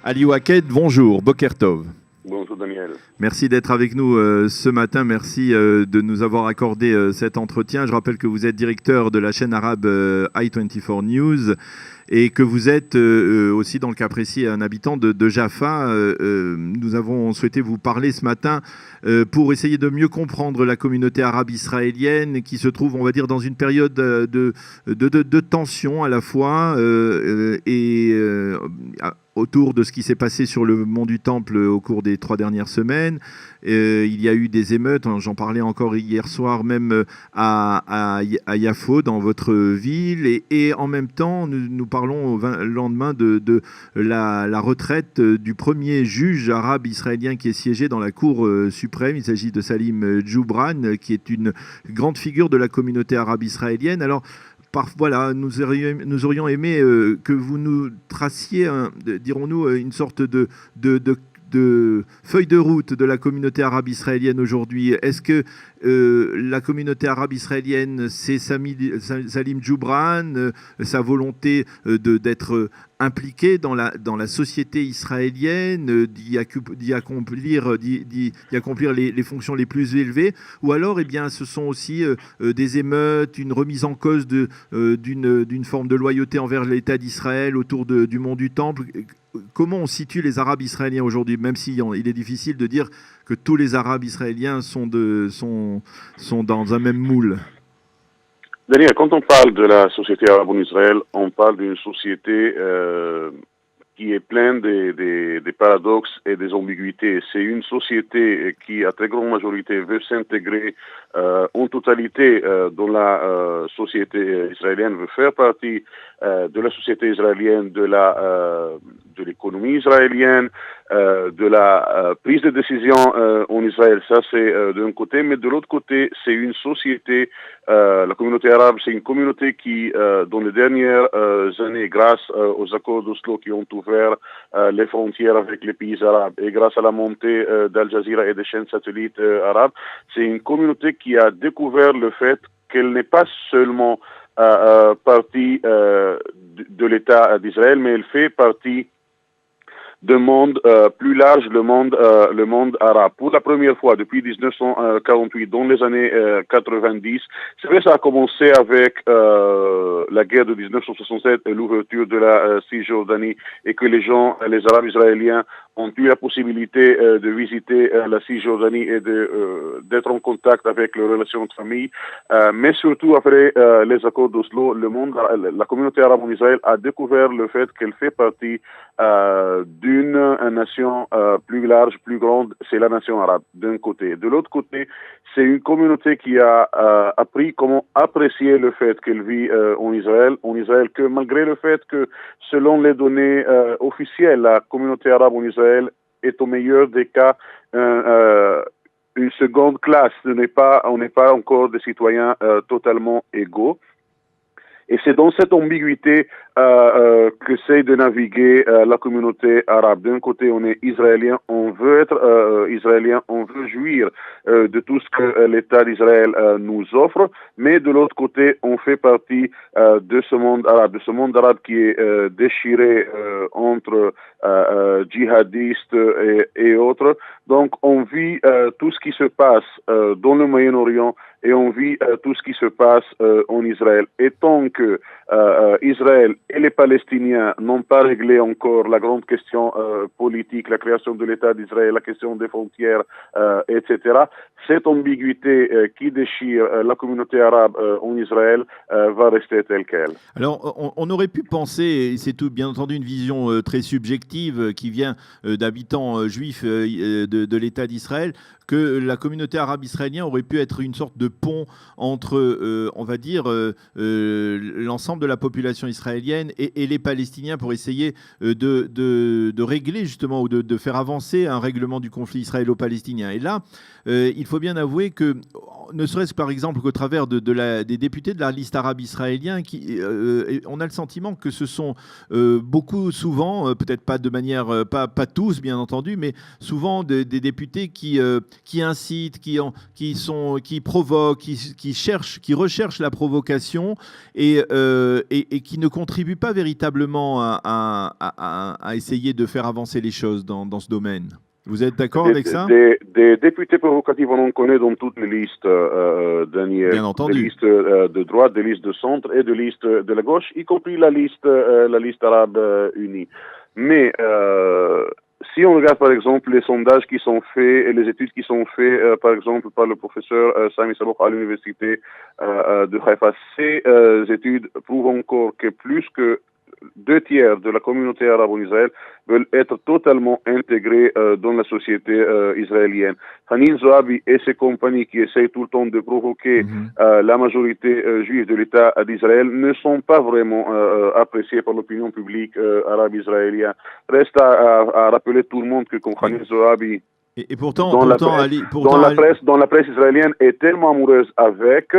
Ali Waked, bonjour, Boker Tov. Bonjour Daniel. Merci d'être avec nous ce matin, merci de nous avoir accordé cet entretien. Je rappelle que vous êtes directeur de la chaîne arabe i24 News et que vous êtes aussi, dans le cas précis, un habitant de Jaffa. Nous avons souhaité vous parler ce matin pour essayer de mieux comprendre la communauté arabe israélienne qui se trouve, on va dire, dans une période de tension à la fois autour de ce qui s'est passé sur le mont du Temple au cours des 3 dernières semaines. Il y a eu des émeutes, j'en parlais encore hier soir, même à Yafo, dans votre ville. Et en même temps, nous parlons au lendemain de la retraite du premier juge arabe israélien qui est siégé dans la Cour suprême. Il s'agit de Salim Djoubran, qui est une grande figure de la communauté arabe israélienne. Alors, voilà, nous aurions aimé que vous nous traciez, dirons-nous, une sorte de feuille de route de la communauté arabe israélienne aujourd'hui. Est-ce que la communauté arabe israélienne, c'est Salim Djoubran, sa volonté d'être impliquée dans la société israélienne, d'y accomplir les fonctions les plus élevées, ou alors ce sont aussi des émeutes, une remise en cause d'une forme de loyauté envers l'État d'Israël autour du mont du Temple. Comment on situe les Arabes israéliens aujourd'hui, même s'il est difficile de dire que tous les Arabes israéliens sont dans un même moule? Daniel, quand on parle de la société arabe en Israël, on parle d'une société qui est pleine des paradoxes et des ambiguïtés. C'est une société qui, à très grande majorité, veut s'intégrer en totalité dans la société israélienne, veut faire partie de la société israélienne, de l'économie israélienne, de la prise de décision en Israël. Ça, c'est d'un côté. Mais de l'autre côté, c'est une société, la communauté arabe, c'est une communauté qui, dans les dernières années, grâce aux accords d'Oslo qui ont ouvert les frontières avec les pays arabes et grâce à la montée d'Al Jazeera et des chaînes satellites arabes, c'est une communauté qui a découvert le fait qu'elle n'est pas seulement partie de l'État d'Israël, mais elle fait partie d'un monde plus large, le monde arabe. Pour la première fois depuis 1948, dans les années 90, c'est vrai, ça a commencé avec la guerre de 1967 et l'ouverture de la Cisjordanie, et que les Arabes israéliens ont eu la possibilité de visiter la Cisjordanie et d'être en contact avec leurs relations de famille. Mais surtout après les accords d'Oslo, la communauté arabe en Israël a découvert le fait qu'elle fait partie d'une nation plus large, plus grande, c'est la nation arabe, d'un côté. De l'autre côté, c'est une communauté qui a appris comment apprécier le fait qu'elle vit en Israël, que malgré le fait que, selon les données officielles, la communauté arabe en Israël est au meilleur des cas une seconde classe. On n'est pas encore des citoyens totalement égaux. Et c'est dans cette ambiguïté qu'essaie de naviguer la communauté arabe. D'un côté, on est israélien, on veut être israélien, on veut jouir de tout ce que l'État d'Israël nous offre, mais de l'autre côté, on fait partie de ce monde arabe qui est déchiré entre djihadistes et autres. Donc, on vit tout ce qui se passe dans le Moyen-Orient et on vit tout ce qui se passe en Israël. Et tant que Israël et les Palestiniens n'ont pas réglé encore la grande question politique, la création de l'État d'Israël, la question des frontières, etc., cette ambiguïté qui déchire la communauté arabe en Israël va rester telle qu'elle. Alors, on aurait pu penser, et c'est tout bien entendu une vision très subjective qui vient d'habitants juifs de l'État d'Israël, que la communauté arabe israélienne aurait pu être une sorte de pont entre, on va dire, l'ensemble de la population israélienne et les Palestiniens pour essayer de régler justement ou de faire avancer un règlement du conflit israélo-palestinien. Et là, il faut bien avouer que, ne serait-ce par exemple qu'au travers des députés de la liste arabe israélien, on a le sentiment que ce sont beaucoup, souvent, peut-être pas de manière, pas tous bien entendu, mais souvent des députés qui incitent, qui provoquent, qui recherchent la provocation et et qui ne contribuent pas véritablement à essayer de faire avancer les choses dans ce domaine. Vous êtes d'accord avec ça? Des députés provocatifs, on en connaît dans toutes les listes, Daniel. Bien entendu. Des listes de droite, des listes de centre et des listes de la gauche, y compris la liste arabe unie. Mais si on regarde par exemple les sondages qui sont faits et les études qui sont faites par exemple par le professeur Sami Sabouk à l'université de Haïfa, ces études prouvent encore que plus que 2/3 de la communauté arabe en Israël veulent être totalement intégrés dans la société israélienne. Hanin Zoabi et ses compagnies qui essayent tout le temps de provoquer la majorité juive de l'État d'Israël ne sont pas vraiment appréciés par l'opinion publique arabe-israélienne. Reste à rappeler tout le monde que comme Hanin Zoabi et pourtant, dans la presse israélienne est tellement amoureuse avec,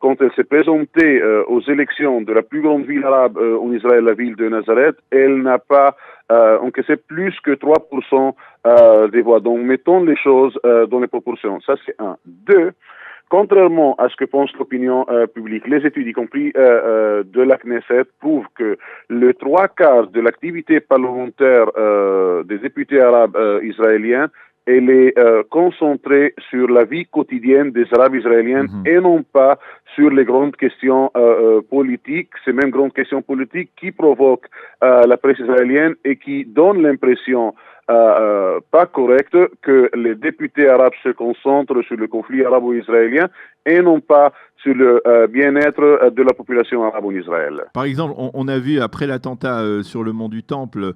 quand elle s'est présentée aux élections de la plus grande ville arabe en Israël, la ville de Nazareth, elle n'a pas encaissé plus que 3% des voix. Donc, mettons les choses dans les proportions. Ça, c'est un. Deux, contrairement à ce que pense l'opinion publique, les études, y compris de la Knesset, prouvent que le 3/4 de l'activité parlementaire des députés arabes israéliens, elle est concentrée sur la vie quotidienne des Arabes israéliens et non pas sur les grandes questions politiques, ces mêmes grandes questions politiques qui provoquent la presse israélienne et qui donnent l'impression pas correcte que les députés arabes se concentrent sur le conflit arabo-israélien et non pas sur le bien-être de la population arabe en Israël. Par exemple, on a vu après l'attentat sur le mont du Temple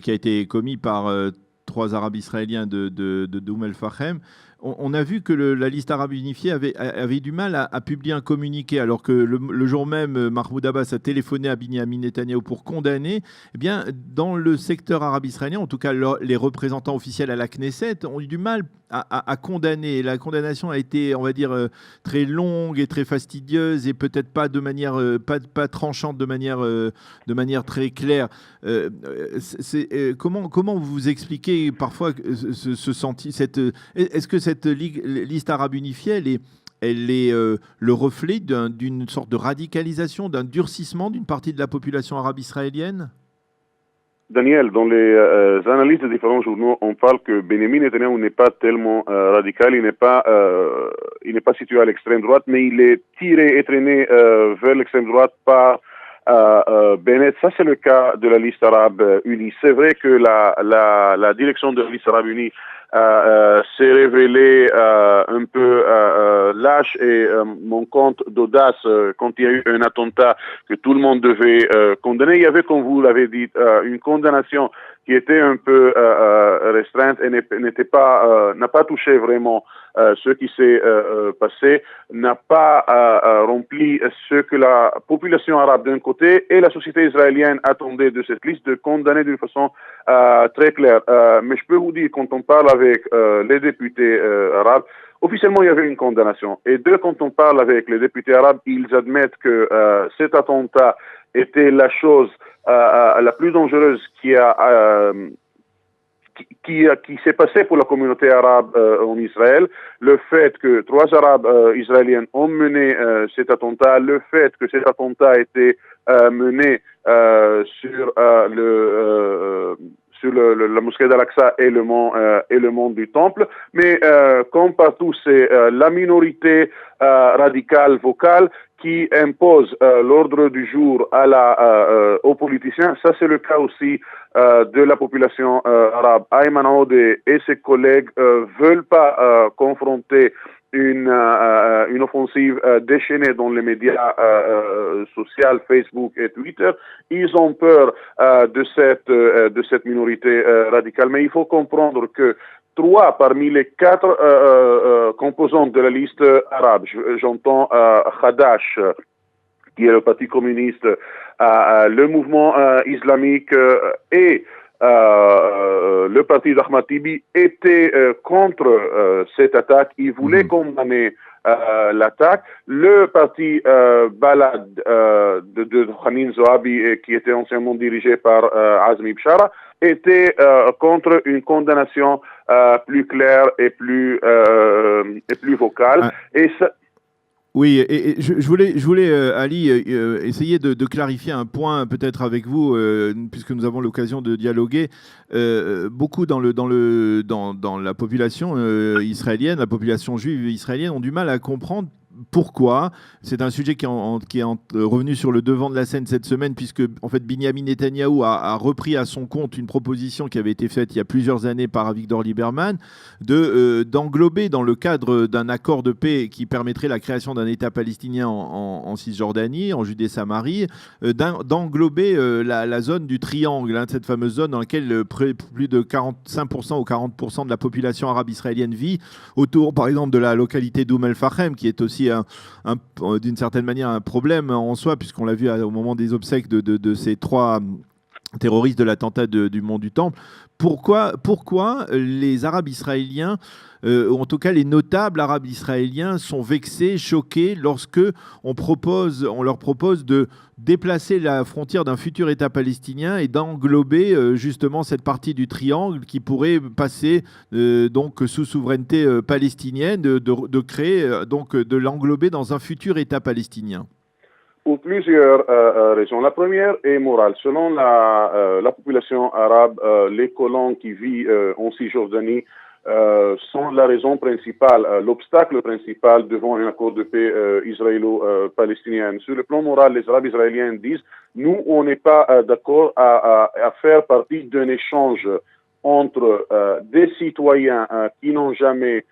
qui a été commis par 3 Arabes israéliens de el-Fahem, on a vu que la liste arabe unifiée avait du mal à publier un communiqué, alors que le jour même, Mahmoud Abbas a téléphoné à Binyamin Netanyahou pour condamner. Eh bien, dans le secteur arabe israélien, en tout cas les représentants officiels à la Knesset ont eu du mal à condamner. La condamnation a été, on va dire, très longue et très fastidieuse et peut-être pas de manière pas tranchante, de manière très claire. Comment vous expliquez parfois ce sentiment, est-ce que cette liste arabe unifiée, elle est le reflet d'une sorte de radicalisation, d'un durcissement d'une partie de la population arabe israélienne? Daniel, dans les analyses de différents journaux, on parle que Benjamin Netanyahu n'est pas tellement radical, il n'est pas situé à l'extrême droite, mais il est tiré et traîné vers l'extrême droite par Bennett. Ça, c'est le cas de la liste arabe unie. C'est vrai que la direction de la liste arabe unie s'est révélée un peu lâche et manquante d'audace quand il y a eu un attentat que tout le monde devait condamner. Il y avait, comme vous l'avez dit, une condamnation qui était un peu restreinte et n'a pas touché vraiment ce qui s'est passé, n'a pas rempli ce que la population arabe d'un côté et la société israélienne attendait de cette liste, de condamner d'une façon très claire. Mais je peux vous dire, quand on parle avec les députés arabes, officiellement, il y avait une condamnation. Et quand on parle avec les députés arabes, ils admettent que cet attentat était la chose la plus dangereuse qui s'est passée pour la communauté arabe en Israël. Le fait que 3 Arabes israéliens ont mené cet attentat, le fait que cet attentat a été mené sur la mosquée d'Al-Aqsa et le mont du Temple, mais comme partout, c'est la minorité radicale vocale qui impose l'ordre du jour aux politiciens. Ça, c'est le cas aussi de la population arabe. Ayman Odeh et ses collègues veulent pas confronter une offensive déchaînée dans les médias sociaux, Facebook et Twitter. Ils ont peur de cette minorité radicale. Mais il faut comprendre que 3 parmi les 4 composantes de la liste arabe, j'entends Hadash, qui est le parti communiste, le mouvement islamique et le parti d'Ahmad Tibi étaient contre cette attaque. Ils voulaient condamner l'attaque. Le parti Balad de Hanin Zoabi, qui était anciennement dirigé par Azmi Bishara, était contre une condamnation plus claire et plus vocale. Et ça, Oui, et je voulais Ali, essayer de clarifier un point peut-être avec vous, puisque nous avons l'occasion de dialoguer. Beaucoup dans la population israélienne, la population juive israélienne, ont du mal à comprendre pourquoi. C'est un sujet qui est revenu sur le devant de la scène cette semaine, puisque en fait Binyamin Netanyahou a repris à son compte une proposition qui avait été faite il y a plusieurs années par Avigdor Lieberman d'englober dans le cadre d'un accord de paix qui permettrait la création d'un État palestinien en Cisjordanie, en Judée-Samarie, d'englober la zone du triangle, hein, cette fameuse zone dans laquelle plus de 45% ou 40% de la population arabe israélienne vit, autour par exemple de la localité d'Oum el-Fachem, qui est aussi d'une certaine manière un problème en soi, puisqu'on l'a vu au moment des obsèques de ces trois terroristes de l'attentat du Mont du Temple. Pourquoi les Arabes israéliens, ou en tout cas les notables Arabes israéliens, sont vexés, choqués lorsque on leur propose de déplacer la frontière d'un futur État palestinien et d'englober justement cette partie du triangle qui pourrait passer donc sous souveraineté palestinienne, de créer donc de l'englober dans un futur État palestinien? Pour plusieurs raisons. La première est morale. Selon la population arabe, les colons qui vivent en Cisjordanie sont la raison principale, l'obstacle principal devant un accord de paix israélo-palestinien. Sur le plan moral, les Arabes israéliens disent nous, on n'est pas d'accord à faire partie d'un échange entre des citoyens qui n'ont jamais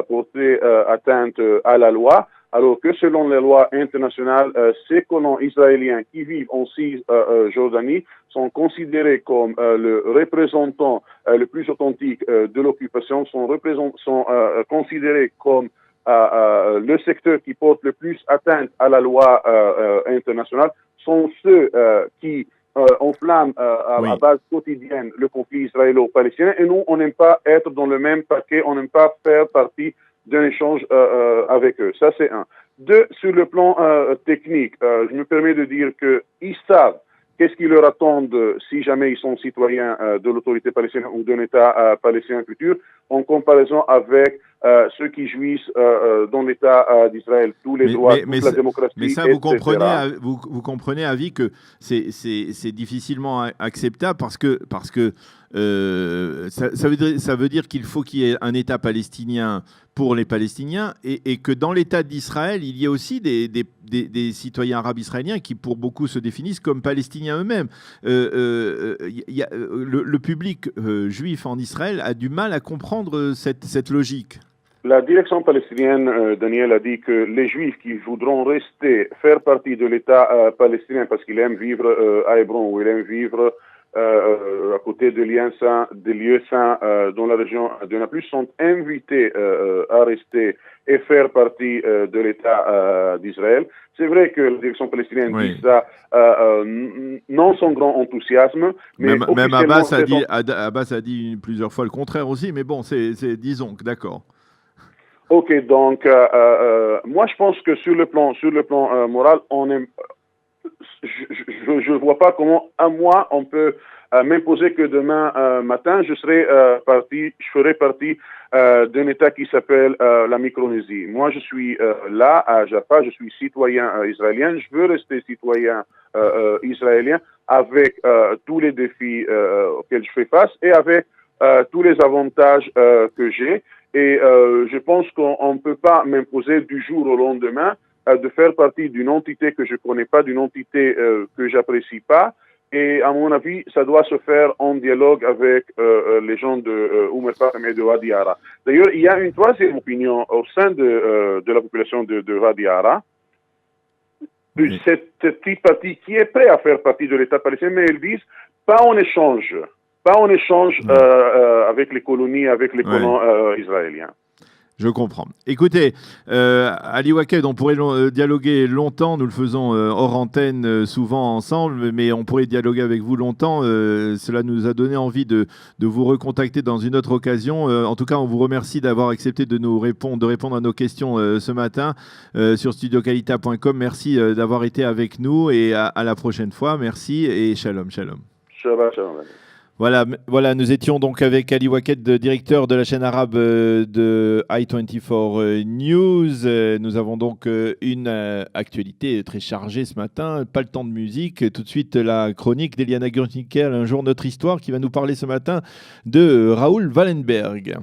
porté atteinte à la loi, alors que selon les lois internationales, ces colons israéliens qui vivent en Cisjordanie sont considérés comme le représentant le plus authentique de l'occupation, sont considérés comme le secteur qui porte le plus atteinte à la loi internationale, sont ceux qui enflamment à base quotidienne le conflit israélo-palestinien. Et nous, on n'aime pas être dans le même paquet, on n'aime pas faire partie d'un échange avec eux. Ça, c'est un. Deux, sur le plan technique, je me permets de dire qu'ils savent qu'est-ce qui leur attend si jamais ils sont citoyens de l'autorité palestinienne ou d'un État palestinien futur, en comparaison avec ceux qui jouissent dans l'État d'Israël, tous les droits, toute la démocratie, mais ça, vous comprenez, Avi, que c'est difficilement acceptable parce que ça veut dire qu'il faut qu'il y ait un État palestinien pour les Palestiniens et que dans l'État d'Israël, il y a aussi des citoyens arabes israéliens qui, pour beaucoup, se définissent comme palestiniens eux-mêmes. Le public juif en Israël a du mal à comprendre cette logique. La direction palestinienne, Daniel, a dit que les Juifs qui voudront rester, faire partie de l'État palestinien parce qu'ils aiment vivre à Hébron ou ils aiment vivre à côté des lieux saints dans la région de Naples, sont invités à rester et faire partie de l'État d'Israël. C'est vrai que la direction palestinienne dit ça non sans grand enthousiasme. Mais même Abbas a dit plusieurs fois le contraire aussi, mais bon, disons que d'accord. Ok, donc moi je pense que sur le plan moral, je ne vois pas comment à moi on peut m'imposer que demain matin je ferai partie d'un État qui s'appelle la Micronésie. Moi je suis là à Jaffa, je suis citoyen israélien, je veux rester citoyen israélien avec tous les défis auxquels je fais face et avec tous les avantages que j'ai. Et je pense qu'on ne peut pas m'imposer du jour au lendemain de faire partie d'une entité que je ne connais pas, d'une entité que j'apprécie pas. Et à mon avis, ça doit se faire en dialogue avec les gens de Oum el-Fachem et de Wadi Ara. D'ailleurs, il y a une troisième opinion au sein de la population de Wadi Ara. Cette petite partie qui est prête à faire partie de l'État palestinien, mais ils disent pas en échange. Pas en échange avec les colonies, avec les colons israéliens. Je comprends. Écoutez, Ali Waked, on pourrait dialoguer longtemps. Nous le faisons hors antenne souvent ensemble, mais on pourrait dialoguer avec vous longtemps. Cela nous a donné envie de vous recontacter dans une autre occasion. En tout cas, on vous remercie d'avoir accepté de répondre à nos questions ce matin sur studiokalita.com. Merci d'avoir été avec nous et à la prochaine fois. Merci et shalom, shalom. Shabbat shalom. Voilà, nous étions donc avec Ali Waqued, directeur de la chaîne arabe de i24 News. Nous avons donc une actualité très chargée ce matin, pas le temps de musique. Tout de suite, la chronique d'Eliana Gurnikel, Un jour notre histoire, qui va nous parler ce matin de Raoul Wallenberg.